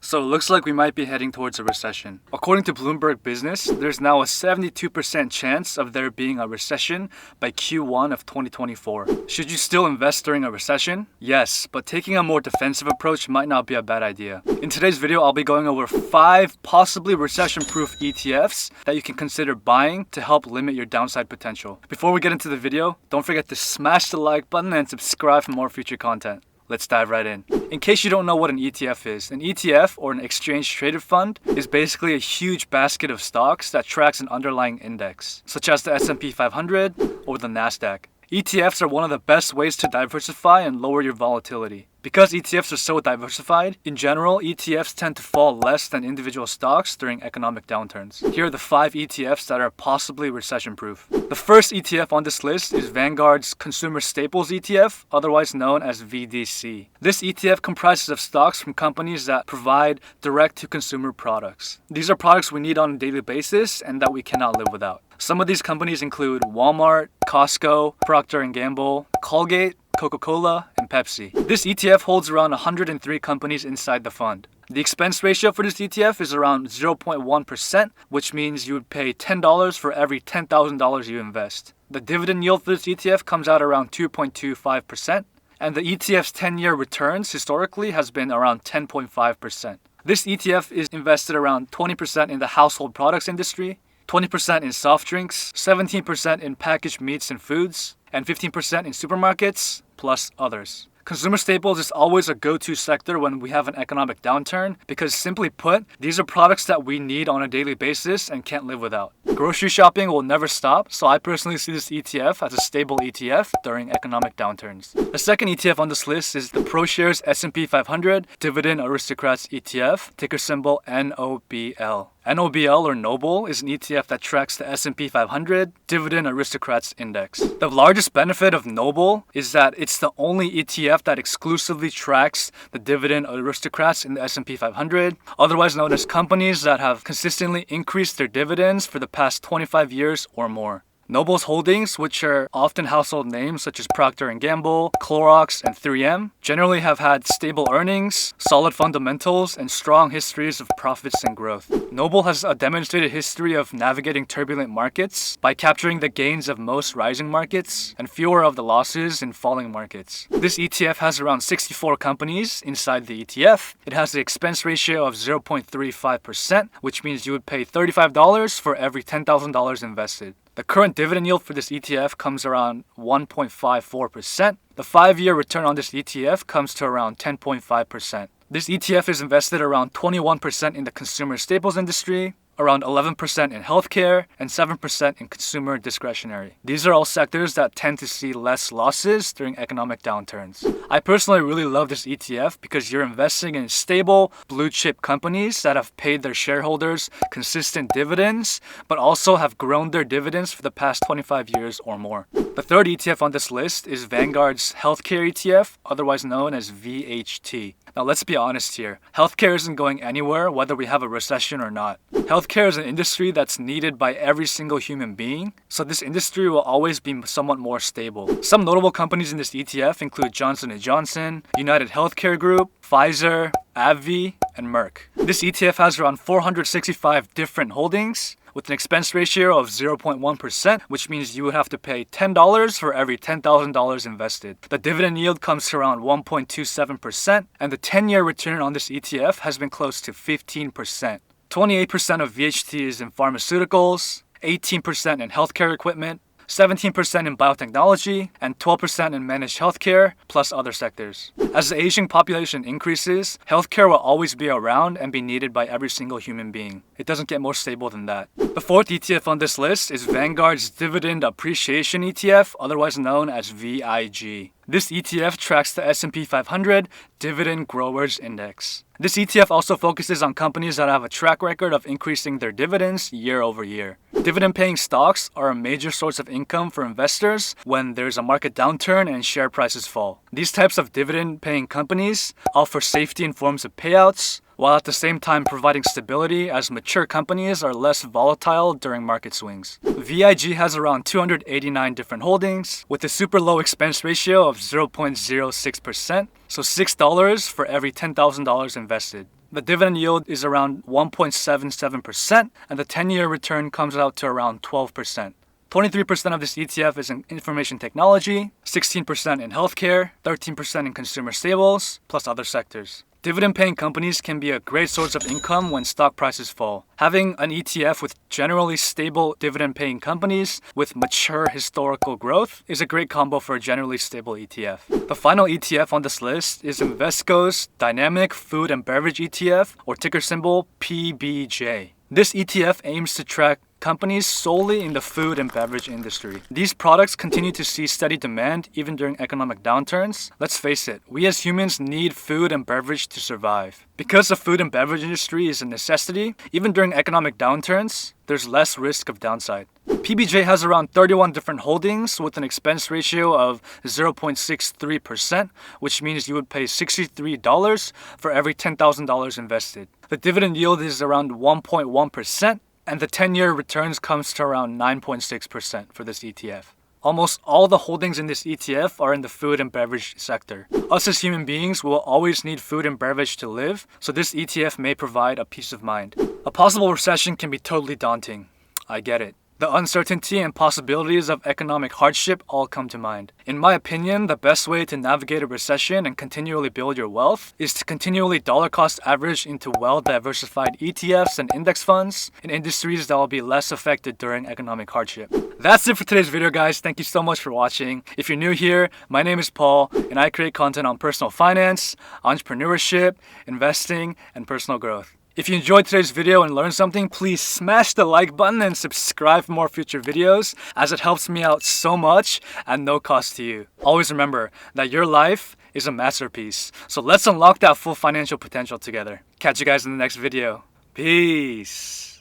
So it looks like we might be heading towards a recession. According to Bloomberg Business, there's now a 72% chance of there being a recession by Q1 of 2024. Should you still invest during a recession? Yes, but taking a more defensive approach might not be a bad idea. In today's video, I'll be going over 5 possibly recession-proof ETFs that you can consider buying to help limit your downside potential. Before we get into the video, don't forget to smash the like button and subscribe for more future content. Let's dive right in. In case you don't know what an ETF is, an ETF, or an exchange traded fund, is basically a huge basket of stocks that tracks an underlying index, such as the S&P 500 or the Nasdaq. ETFs are one of the best ways to diversify and lower your volatility. Because ETFs are so diversified, in general, ETFs tend to fall less than individual stocks during economic downturns. Here are the 5 ETFs that are possibly recession-proof. The first ETF on this list is Vanguard's Consumer Staples ETF, otherwise known as VDC. This ETF comprises of stocks from companies that provide direct-to-consumer products. These are products we need on a daily basis and that we cannot live without. Some of these companies include Walmart, Costco, Procter & Gamble, Colgate, Coca-Cola, and Pepsi. This ETF holds around 103 companies inside the fund. The expense ratio for this ETF is around 0.1%, which means you would pay $10 for every $10,000 you invest. The dividend yield for this ETF comes out around 2.25%, and the ETF's 10-year returns historically has been around 10.5%. This ETF is invested around 20% in the household products industry, 20% in soft drinks, 17% in packaged meats and foods, and 15% in supermarkets, plus others. Consumer staples is always a go-to sector when we have an economic downturn because, simply put, these are products that we need on a daily basis and can't live without. Grocery shopping will never stop, so I personally see this ETF as a stable ETF during economic downturns. The second ETF on this list is the ProShares S&P 500 Dividend Aristocrats ETF, ticker symbol NOBL. NOBL or NOBLE is an ETF that tracks the S&P 500 Dividend Aristocrats Index. The largest benefit of NOBLE is that it's the only ETF that exclusively tracks the Dividend Aristocrats in the S&P 500, otherwise known as companies that have consistently increased their dividends for the past 25 years or more. Noble's holdings, which are often household names such as Procter & Gamble, Clorox, and 3M, generally have had stable earnings, solid fundamentals, and strong histories of profits and growth. Noble has a demonstrated history of navigating turbulent markets by capturing the gains of most rising markets and fewer of the losses in falling markets. This ETF has around 64 companies inside the ETF. It has the expense ratio of 0.35%, which means you would pay $35 for every $10,000 invested. The current dividend yield for this ETF comes around 1.54%. The 5-year return on this ETF comes to around 10.5%. This ETF is invested around 21% in the consumer staples industry, around 11% in healthcare, and 7% in consumer discretionary. These are all sectors that tend to see less losses during economic downturns. I personally really love this ETF because you're investing in stable, blue-chip companies that have paid their shareholders consistent dividends, but also have grown their dividends for the past 25 years or more. The third ETF on this list is Vanguard's Healthcare ETF, otherwise known as VHT. Now let's be honest here. Healthcare isn't going anywhere whether we have a recession or not. Healthcare is an industry that's needed by every single human being, so this industry will always be somewhat more stable. Some notable companies in this ETF include Johnson & Johnson, United Healthcare Group, Pfizer, AbbVie, and Merck. This ETF has around 465 different holdings, with an expense ratio of 0.1%, which means you would have to pay $10 for every $10,000 invested. The dividend yield comes to around 1.27%, and the 10-year return on this ETF has been close to 15%. 28% of VHT is in pharmaceuticals, 18% in healthcare equipment, 17% in biotechnology, and 12% in managed healthcare, plus other sectors. As the aging population increases, healthcare will always be around and be needed by every single human being. It doesn't get more stable than that. The fourth ETF on this list is Vanguard's Dividend Appreciation ETF, otherwise known as VIG. This ETF tracks the S&P 500 Dividend Growers Index. This ETF also focuses on companies that have a track record of increasing their dividends year over year. Dividend-paying stocks are a major source of income for investors when there's a market downturn and share prices fall. These types of dividend-paying companies offer safety in forms of payouts, while at the same time providing stability as mature companies are less volatile during market swings. VIG has around 289 different holdings with a super low expense ratio of 0.06%, so $6 for every $10,000 invested. The dividend yield is around 1.77%, and the 10-year return comes out to around 12%. 23% of this ETF is in information technology, 16% in healthcare, 13% in consumer staples, plus other sectors. Dividend-paying companies can be a great source of income when stock prices fall. Having an ETF with generally stable dividend-paying companies with mature historical growth is a great combo for a generally stable ETF. The final ETF on this list is Invesco's Dynamic Food and Beverage ETF, or ticker symbol PBJ. This ETF aims to track companies solely in the food and beverage industry. These products continue to see steady demand even during economic downturns. Let's face it, we as humans need food and beverage to survive. Because the food and beverage industry is a necessity, even during economic downturns, there's less risk of downside. PBJ has around 31 different holdings with an expense ratio of 0.63%, which means you would pay $63 for every $10,000 invested. The dividend yield is around 1.1%, and the 10-year returns comes to around 9.6% for this ETF. Almost all the holdings in this ETF are in the food and beverage sector. Us as human beings will always need food and beverage to live, so this ETF may provide a peace of mind. A possible recession can be totally daunting. I get it. The uncertainty and possibilities of economic hardship all come to mind. In my opinion, the best way to navigate a recession and continually build your wealth is to continually dollar cost average into well-diversified ETFs and index funds in industries that will be less affected during economic hardship. That's it for today's video, guys. Thank you so much for watching. If you're new here, my name is Paul, and I create content on personal finance, entrepreneurship, investing, and personal growth. If you enjoyed today's video and learned something, please smash the like button and subscribe for more future videos, as it helps me out so much at no cost to you. Always remember that your life is a masterpiece. So let's unlock that full financial potential together. Catch you guys in the next video. Peace.